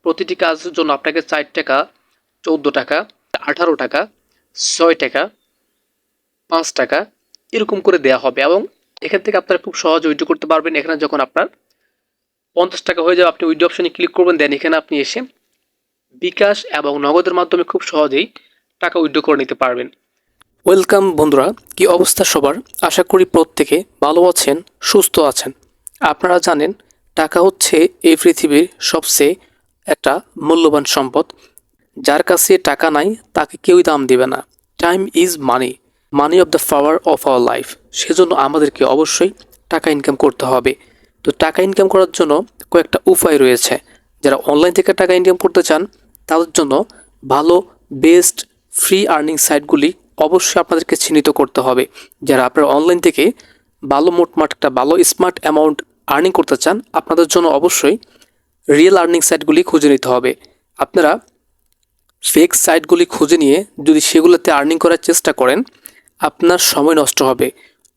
প্রতিটি কাজের জন্য আপনাকে 4 টাকা, 14 টাকা, 18 টাকা, 6 টাকা, 5 টাকা এরকম করে দেয়া হবে এবং এখান থেকে আপনারা খুব সহজে উইথড্র করতে পারবেন। এখানে যখন আপনার 50 টাকা হয়ে যাবে আপনি উইথড্র অপশনে ক্লিক করবেন, দেন এখানে আপনি এসে বিকাশ এবং নগদের মাধ্যমে খুব সহজেই টাকা উইথড্র করে নিতে পারবেন। ওয়েলকাম বন্ধুরা, কি অবস্থা সবার? আশা করি প্রত্যেকে ভালো আছেন, সুস্থ আছেন। আপনারা জানেন টাকা হচ্ছে এই পৃথিবীর সবচেয়ে একটা মূল্যবান সম্পদ। যার কাছে টাকা নাই তাকে কেউই দাম দিবে না। Time is money, money of the power of our life. সেজন্য আমাদেরকে অবশ্যই টাকা ইনকাম করতে হবে। তো টাকা ইনকাম করার জন্য কয়েকটা উপায় রয়েছে। যারা অনলাইন থেকে টাকা ইনকাম করতে চান তাদের জন্য ভালো বেস্ট ফ্রি আর্নিং সাইটগুলি অবশ্যই আপনাদেরকে চিহ্নিত করতে হবে। যারা আপনারা অনলাইন থেকে ভালো মোটমাট একটা ভালো স্মার্ট অ্যামাউন্ট আর্নিং করতে চান আপনাদের জন্য অবশ্যই রিয়েল আর্নিং সাইটগুলি খুঁজে নিতে হবে। আপনারা ফেক সাইটগুলি খুঁজে নিয়ে যদি সেগুলোতে আর্নিং করার চেষ্টা করেন আপনার সময় নষ্ট হবে।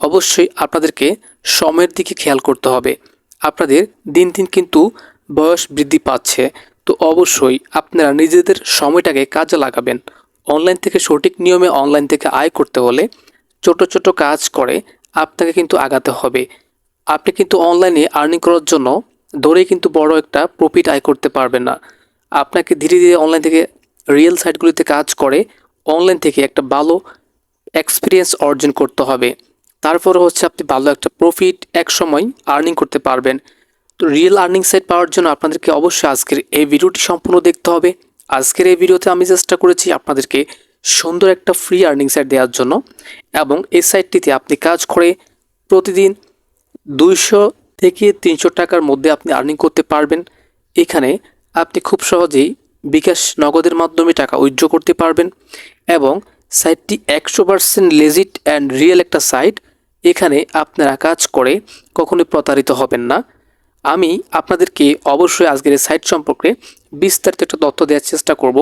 অবশ্যই আপনাদেরকে সময়ের দিকে খেয়াল করতে হবে। আপনাদের দিন দিন কিন্তু বয়স বৃদ্ধি পাচ্ছে, তো অবশ্যই আপনারা নিজেদের সময়টাকে কাজে লাগাবেন। অনলাইন থেকে সঠিক নিয়মে অনলাইন থেকে আয় করতে হলে ছোট ছোট কাজ করে আপনাকে কিন্তু আগাতে হবে। আপনি কিন্তু অনলাইনে আর্নিং করার জন্য ধরেই কিন্তু বড় একটা প্রফিট আয় করতে পারবেন না। আপনাকে ধীরে ধীরে অনলাইন থেকে রিয়েল সাইটগুলিতে কাজ করে অনলাইন থেকে একটা ভালো এক্সপিরিয়েন্স অর্জন করতে হবে। তারপরে হচ্ছে আপনি ভালো একটা প্রফিট এক সময় আর্নিং করতে পারবেন। তো রিয়েল আর্নিং সাইট পাওয়ার জন্য আপনাদেরকে অবশ্যই আজকের এই ভিডিওটি সম্পূর্ণ দেখতে হবে। আজকের এই ভিডিওতে আমি চেষ্টা করেছি আপনাদেরকে সুন্দর একটা ফ্রি আর্নিং সাইট দেওয়ার জন্য, এবং এই সাইটটিতে আপনি কাজ করে প্রতিদিন 200 থেকে 300 টাকার মধ্যে আপনি আর্নিং করতে পারবেন। এখানে আপনি খুব সহজেই বিকাশ নগদের মাধ্যমে টাকা উইথড্র করতে পারবেন এবং সাইটটি 100% লেজিট অ্যান্ড রিয়েল একটা সাইট। এখানে আপনারা কাজ করে কখনোই প্রতারিত হবেন না। আমি আপনাদেরকে অবশ্যই আজকের এই সাইট সম্পর্কে বিস্তারিত একটা তথ্য দেওয়ার চেষ্টা করব।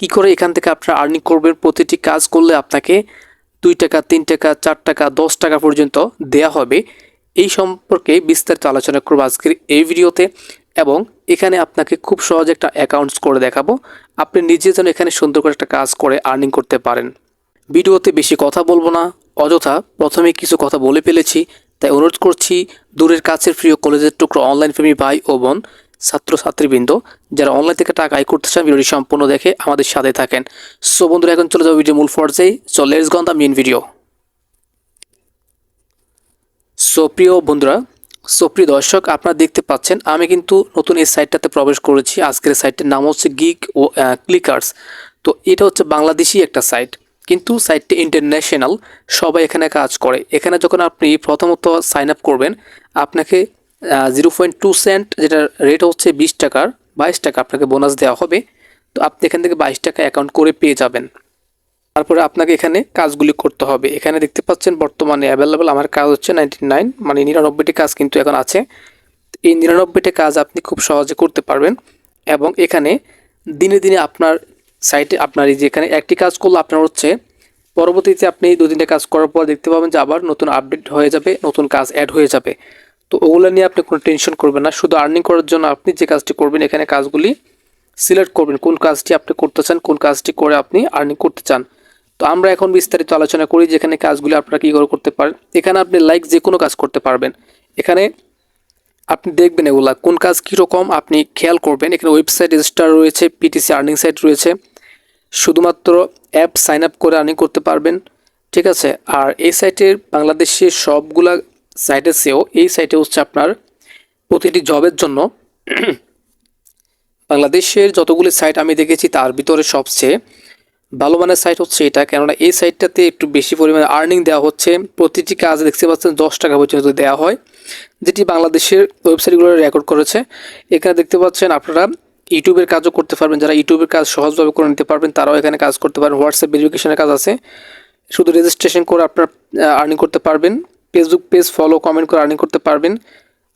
কি করে এখান থেকে আপনারা আর্নিং করবেন, প্রতিটি কাজ করলে আপনাকে 2 টাকা, 3 টাকা, 4 টাকা, 10 টাকা পর্যন্ত দেয়া হবে। এই সম্পর্কে বিস্তারিত আলোচনা করব আজকের এই ভিডিওতে, এবং এখানে আপনাকে খুব সহজে একটা অ্যাকাউন্টস করে দেখাবো। আপনি নিজে যেন এখানে সুন্দর করে একটা কাজ করে আর্নিং করতে পারেন। ভিডিওতে বেশি কথা বলবো না, অযথা প্রথমে কিছু কথা বলে ফেলেছি, তাই অনুরোধ করছি দূরের কাছের প্রিয় কলেজের টুকরো অনলাইন প্রেমী ভাই ও বোন, ছাত্রছাত্রীবৃন্দ যারা অনলাইন থেকে টাকা আয় করতে চান ভিডিওটি সম্পূর্ণ দেখে আমাদের সাথে থাকেন। সো বন্ধুরা, এখন চলে যাবো ভিডিও মূল পর্যায়ে। So let's go on the main video. So প্রিয় বন্ধুরা, প্রিয় দর্শক, আপনারা দেখতে পাচ্ছেন আমি কিন্তু নতুন এই সাইটটাতে প্রবেশ করেছি। আজকের সাইটটির নাম হচ্ছে গিগ ও ক্লিকার্স। তো এটা হচ্ছে বাংলাদেশি একটা সাইট, কিন্তু সাইটটি ইন্টারন্যাশনাল, সবাই এখানে কাজ করে। এখানে যখন আপনি প্রথমত সাইন আপ করবেন আপনাকে 0.2 সেন্ট, যেটা রেট হচ্ছে 20 টাকার 22 টাকা আপনাকে বোনাস দেওয়া হবে। তো আপনি এখান থেকে 22 টাকা অ্যাকাউন্ট করে পেয়ে যাবেন। তারপরে আপনাকে এখানে কাজগুলি করতে হবে। এখানে দেখতে পাচ্ছেন বর্তমানে অ্যাভেলেবল আমার কাজ হচ্ছে 99, মানে 99টি কাজ কিন্তু এখন আছে। এই 99টি কাজ আপনি খুব সহজে করতে পারবেন, এবং এখানে দিনে দিনে আপনার সাইটে আপনার এই যে এখানে একটি কাজ করলে আপনার হচ্ছে পরবর্তীতে আপনি 2-3টা কাজ করার পর দেখতে পাবেন যে আবার নতুন আপডেট হয়ে যাবে, নতুন কাজ অ্যাড হয়ে যাবে। তো ওগুলো নিয়ে আপনি কোনো টেনশন করবেন না। শুধু আর্নিং করার জন্য আপনি যে কাজটি করবেন এখানে কাজগুলি সিলেক্ট করবেন, কোন কাজটি আপনি করতে চান, কোন কাজটি করে আপনি আর্নিং করতে চান। তো আমরা এখন বিস্তারিত আলোচনা করি যেখানে কাজগুলি আপনারা কী করে করতে পারেন। এখানে আপনি লাইক যে কোনো কাজ করতে পারবেন। এখানে আপনি দেখবেন এগুলা কোন কাজ কীরকম আপনি খেয়াল করবেন। এখানে ওয়েবসাইট রেজিস্টার রয়েছে, পিটিসি আর্নিং সাইট রয়েছে, শুধুমাত্র অ্যাপ সাইন আপ করে আর্নিং করতে পারবেন, ঠিক আছে। আর এই সাইটের বাংলাদেশের সবগুলা সাইটের চেয়েও এই সাইটে হচ্ছে আপনার প্রতিটি জবের জন্য বাংলাদেশের যতগুলি সাইট আমি দেখেছি তার ভিতরে সবচেয়ে ভালো মানের সাইট হচ্ছে এটা। কেননা এই সাইটটাতে একটু বেশি পরিমাণে আর্নিং দেওয়া হচ্ছে। প্রতিটি কাজ দেখতে পাচ্ছেন 10 টাকা পর্যন্ত দেওয়া হয়, যেটি বাংলাদেশের ওয়েবসাইটগুলো রেকর্ড করেছে। এখানে দেখতে পাচ্ছেন আপনারা ইউটিউবের কাজও করতে পারবেন। যারা ইউটিউবের কাজ সহজভাবে করে নিতে পারবেন তারাও এখানে কাজ করতে পারেন। হোয়াটসঅ্যাপ ভেরিফিকেশনের কাজ আছে, শুধু রেজিস্ট্রেশন করে আপনার আর্নিং করতে পারবেন। ফেসবুক পেজ ফলো কমেন্ট করে আর্নিং করতে পারবেন।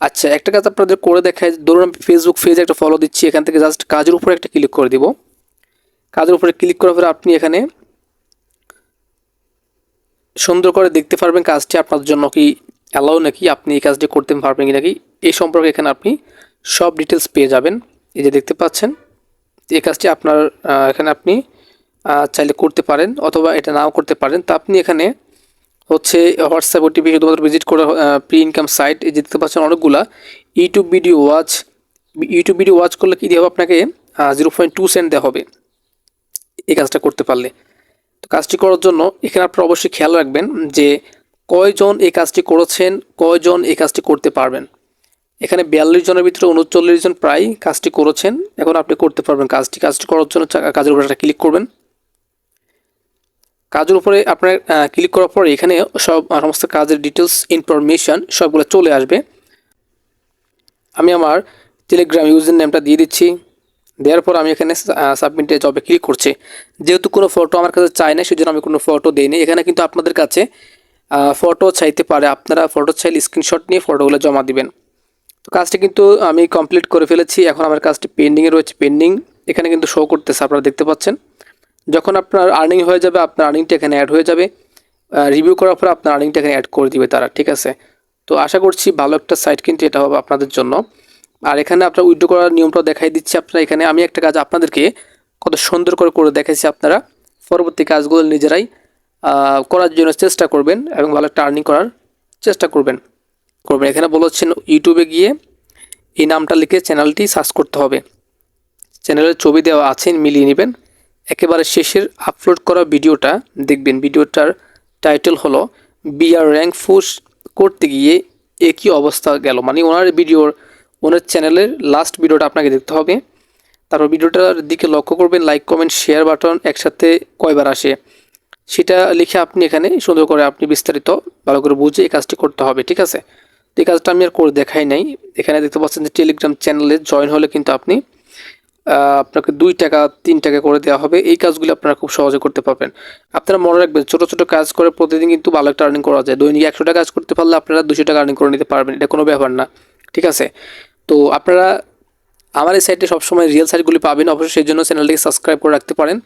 আচ্ছা, একটা কাজ আপনাদের করে দেখায়। ধরুন আমি ফেসবুক পেজে একটা ফলো দিচ্ছি, এখান থেকে জাস্ট কাজের উপরে একটা ক্লিক করে দিব। কাজের উপরে ক্লিক করার পরে আপনি এখানে সুন্দর করে দেখতে পারবেন কাজটি আপনার জন্য কি অ্যালাউ নাকি, আপনি এই কাজটি করতে পারবেন কি নাকি, এই সম্পর্কে এখানে আপনি সব ডিটেলস পেয়ে যাবেন। এই যে দেখতে পাচ্ছেন এই কাজটি আপনার এখানে আপনি চাইলে করতে পারেন অথবা এটা নাও করতে পারেন। তো আপনি এখানে হচ্ছে হোয়াটসঅ্যাপ ওটিপি শুধুমাত্র ভিজিট করে প্রি ইনকাম সাইট এই দেখতে পাচ্ছেন অনেকগুলা ইউটিউব ভিডিও ওয়াচ করলে কী দিয়ে হবে আপনাকে 0.2 সেন্ট দেওয়া হবে এই কাজটা করতে পারলে। তো কাজটি করার জন্য এখানে আপনারা অবশ্যই খেয়াল রাখবেন যে কয়জন এই কাজটি করেছেন, কয়জন এই কাজটি করতে পারবেন। এখানে 42 জনের ভিতরে 39 জন প্রায় কাজটি করেছেন। এখন আপনি করতে পারবেন কাজটি করার জন্য কাজের উপরে একটা ক্লিক করবেন। কাজের উপরে আপনার ক্লিক করার পরে এখানে সমস্ত কাজের ডিটেলস ইনফরমেশন সবগুলো চলে আসবে। আমি আমার টেলিগ্রাম ইউজার নেমটা দিয়ে দিচ্ছি। দেওয়ার পর আমি এখানে সাবমিটে জবে ক্লিক করছি। যেহেতু কোনো ফটো আমার কাছে চাই না সেজন্য আমি কোনো ফটো দিইনি। এখানে কিন্তু আপনাদের কাছে ফটো চাইতে পারে, আপনারা ফটো চাইলে স্ক্রিনশট নিয়ে ফটোগুলো জমা দিবেন। তো কাজটি কিন্তু আমি কমপ্লিট করে ফেলেছি। এখন আমার কাজটি পেন্ডিংয়ে রয়েছে, পেন্ডিং এখানে কিন্তু শো করতেছে, আপনারা দেখতে পাচ্ছেন। যখন আপনার আর্নিং হয়ে যাবে আপনার আর্নিংটা এখানে অ্যাড হয়ে যাবে। রিভিউ করার পর আপনার আর্নিংটা এখানে অ্যাড করে দিবে তারা, ঠিক আছে। তো আশা করছি ভালো একটা সাইট কিন্তু এটা হবে আপনাদের জন্য। আর এখানে আপনার উইথড্র করার নিয়মটাও দেখাই দিচ্ছি। আপনারা এখানে আমি একটা কাজ আপনাদেরকে কত সুন্দর করে দেখাইছি, আপনারা পরবর্তী কাজগুলো নিজেরাই করার জন্য চেষ্টা করবেন এবং ভালো একটা আর্নিং করার চেষ্টা করবেন। এখানে বলেছেন ইউটিউবে গিয়ে এই নামটা লিখে চ্যানেলটি সার্চ করতে হবে। চ্যানেলের ছবি দেওয়া আছে, মিলিয়ে নেবেন। একেবারে শেষের আপলোড করা ভিডিওটা দেখবেন। ভিডিওটার টাইটেল হলো বিআর র্যাঙ্ক পুশ করতে গিয়ে একই অবস্থা গেল, মানে ওনার চ্যানেলের লাস্ট ভিডিওটা আপনাকে দেখতে হবে। তারপর ভিডিওটার দিকে লক্ষ্য করবেন, লাইক কমেন্ট শেয়ার বাটন একসাথে কয়বার আসে সেটা লিখে আপনি এখানে সুন্দর করে আপনি বিস্তারিত ভালো করে বুঝে এই কাজটি করতে হবে, ঠিক আছে। তো এই কাজটা আমি আর করে দেখাই নাই। এখানে দেখতে পাচ্ছেন যে টেলিগ্রাম চ্যানেলে জয়েন হলে কিন্তু আপনি আপনাকে 2 টাকা 3 টাকা করে দেওয়া হবে। এই কাজগুলো আপনারা খুব সহজে করতে পারবেন। আপনারা মনে রাখবেন ছোটো ছোটো কাজ করে প্রতিদিন কিন্তু ভালো একটা আর্নিং করা যায়। দৈনিক 100 টাকা কাজ করতে পারলে আপনারা 200 টাকা আর্নিং করে নিতে পারবেন, এটা কোনো ব্যাপার না, ঠিক আছে। তো আপনারা আমার এই সাইটে সবসময় রিয়েল সাইটগুলি পাবেন, অবশ্যই সেই জন্য চ্যানেলটিকে সাবস্ক্রাইব করে রাখতে পারেন।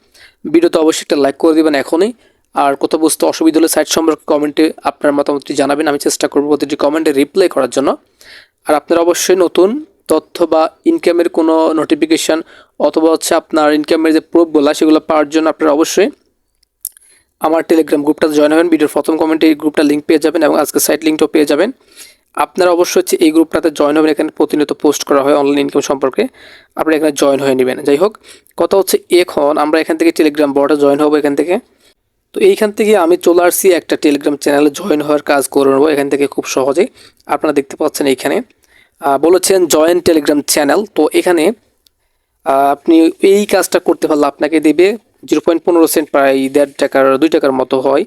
ভিডিওতে অবশ্যই একটা লাইক করে দেবেন এখনই। আর কোথাও বুঝতে অসুবিধা হলে সাইট সম্পর্কে কমেন্টে আপনার মতামতটি জানাবেন, আমি চেষ্টা করব প্রতিটি কমেন্টে রিপ্লাই করার জন্য। আর আপনারা অবশ্যই নতুন তথ্য বা ইনকামের কোনো নোটিফিকেশান অথবা হচ্ছে আপনার ইনকামের যে প্রুফগুলো সেগুলো পাওয়ার জন্য আপনারা অবশ্যই আমার টেলিগ্রাম গ্রুপটাতে জয়েন হবেন। ভিডিওর প্রথম কমেন্টে এই গ্রুপটা লিঙ্ক পেয়ে যাবেন এবং আজকে সাইট লিঙ্কটাও পেয়ে যাবেন। আপনারা অবশ্যই হচ্ছে এই গ্রুপটাতে জয়েন হবেন। এখানে প্রতিনিয়ত পোস্ট করা হয় অনলাইন ইনকাম সম্পর্কে, আপনারা এখানে জয়েন হয়ে নেবেন। যাই হোক, কথা হচ্ছে এখন আমরা এখান থেকে টেলিগ্রাম বটে জয়েন হবো এখান থেকে। তো এইখান থেকে আমি চলে আসছি একটা টেলিগ্রাম চ্যানেলে জয়েন হওয়ার কাজ করে নেবো এখান থেকে খুব সহজেই। আপনারা দেখতে পাচ্ছেন এইখানে বলেছেন জয়েন টেলিগ্রাম চ্যানেল। তো এখানে আপনি এই কাজটা করতে পারলে আপনাকে দেবে 0.15 সেন্ট, প্রায় 1.5 টাকার 2 টাকার মতো হয়,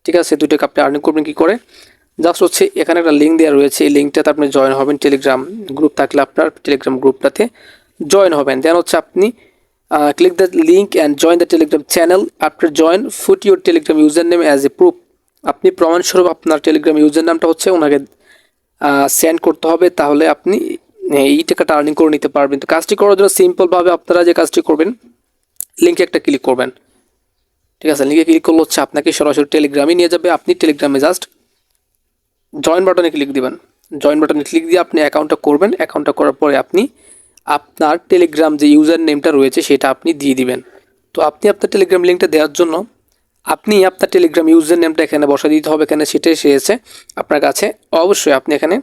ঠিক আছে। 2 টাকা আপনি আর্নিং করবেন কী করে, জাস্ট হচ্ছে এখানে একটা লিঙ্ক দেওয়া রয়েছে, এই লিঙ্কটাতে আপনি জয়েন হবেন। টেলিগ্রাম গ্রুপ থাকলে আপনার টেলিগ্রাম গ্রুপটাতে জয়েন হবেন। দেন হচ্ছে আপনি click the link and join the Telegram channel. After join foot your Telegram user name as a proof. আপনি প্রমাণস্বরূপ আপনার টেলিগ্রাম ইউজার নামটা হচ্ছে ওনাকে সেন্ড করতে হবে, তাহলে আপনি এই টাকাটা আর্নিং করে নিতে পারবেন। তো কাজটি করার জন্য সিম্পলভাবে আপনারা যে কাজটি করবেন, লিঙ্কে একটা ক্লিক করবেন, ঠিক আছে। লিঙ্কে ক্লিক করলে হচ্ছে আপনাকে সরাসরি টেলিগ্রামে নিয়ে যাবে। আপনি টেলিগ্রামে জাস্ট জয়েন বাটনে ক্লিক দিবেন। জয়েন বাটনে ক্লিক দিয়ে আপনি অ্যাকাউন্টটা করবেন। অ্যাকাউন্টটা করার পরে আপনি আপনার টেলিগ্রাম যে ইউজার নেমটা রয়েছে সেটা আপনি দিয়ে দিবেন। তো আপনি আপনার টেলিগ্রাম লিঙ্কটা দেওয়ার জন্য আপনি আপনার টেলিগ্রাম ইউজার নেমটা এখানে বসা দিতে হবে। এখানে সেটা এসেছে আপনার কাছে, অবশ্যই আপনি এখানে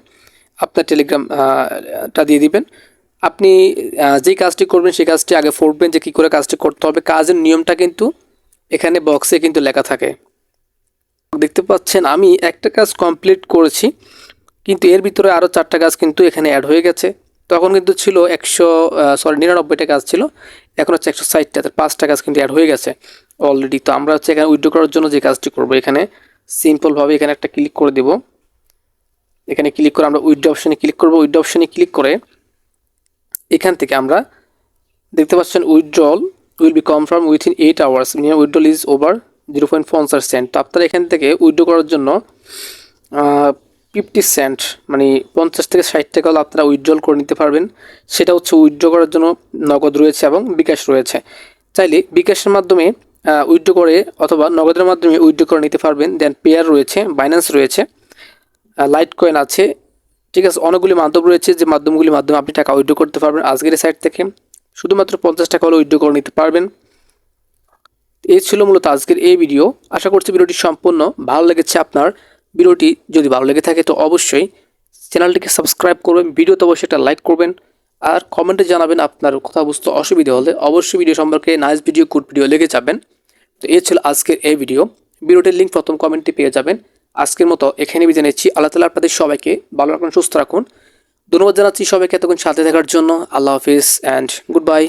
আপনার টেলিগ্রামটা দিয়ে দিবেন। আপনি যেই কাজটি করবেন সেই কাজটি আগে পড়বেন যে কী করে কাজটি করতে হবে। কাজের নিয়মটা কিন্তু এখানে বক্সে কিন্তু লেখা থাকে। দেখতে পাচ্ছেন আমি একটা কাজ কমপ্লিট করেছি, কিন্তু এর ভিতরে আরও 4টা কাজ কিন্তু এখানে অ্যাড হয়ে গেছে। তখন কিন্তু ছিল 99টা কাজ ছিল, এখন হচ্ছে 160টা, 5টা কাজ কিন্তু অ্যাড হয়ে গেছে অলরেডি। তো আমরা হচ্ছে এখানে উইথড্র করার জন্য যে কাজটি করবো, এখানে সিম্পলভাবে এখানে একটা ক্লিক করে দেব। এখানে ক্লিক করে আমরা উইথড্র অপশানে ক্লিক করব। উইথড্র অপশানে ক্লিক করে এখান থেকে আমরা দেখতে পাচ্ছেন withdrawal will be confirm within 8 hours, withdrawal is over 0.50 cent. তো আপনারা এখান থেকে উইথড্র করার জন্য 50 সেন্ট মানে 50 থেকে 60 টাকা হলে আপনারা উইথড্রল করে নিতে পারবেন। সেটা হচ্ছে উইথড্র করার জন্য নগদ রয়েছে এবং বিকাশ রয়েছে। চাইলে বিকাশের মাধ্যমে উইথড্র করে অথবা নগদের মাধ্যমে উইথড্র করে নিতে পারবেন। দেন পেয়ার রয়েছে, বাইন্যান্স রয়েছে, লাইট কয়েন আছে, ঠিক আছে। অনেকগুলি মাধ্যম রয়েছে যে মাধ্যমগুলির মাধ্যমে আপনি টাকা উইথড্র করতে পারবেন আজকের সাইট থেকে। শুধুমাত্র 50 টাকা হলে উইথড্র করে নিতে পারবেন। এই ছিল মূলত আজকের এই ভিডিও। আশা করছি ভিডিওটি সম্পূর্ণ ভালো লেগেছে আপনার। ভিডিওটি যদি ভালো লেগে থাকে তো অবশ্যই চ্যানেলটিকে সাবস্ক্রাইব করবেন, ভিডিওতে অবশ্যই একটা লাইক করবেন, আর কমেন্টে জানাবেন আপনার কথা বুঝতে অসুবিধা হলে। অবশ্যই ভিডিও সম্পর্কে নাইস ভিডিও, গুড ভিডিও লিখে যাবেন। তো এই ছিল আজকের এই ভিডিও। ভিডিওটির লিঙ্ক প্রথম কমেন্টে পেয়ে যাবেন। আজকের মতো এখানে বিদায় নিচ্ছি। আল্লাহ তাআলা আপনাদের সবাইকে ভালো রাখুন, সুস্থ রাখুন। ধন্যবাদ জানাচ্ছি সবাইকে এতক্ষণ সাথে থাকার জন্য। আল্লাহ হাফিজ অ্যান্ড গুড বাই।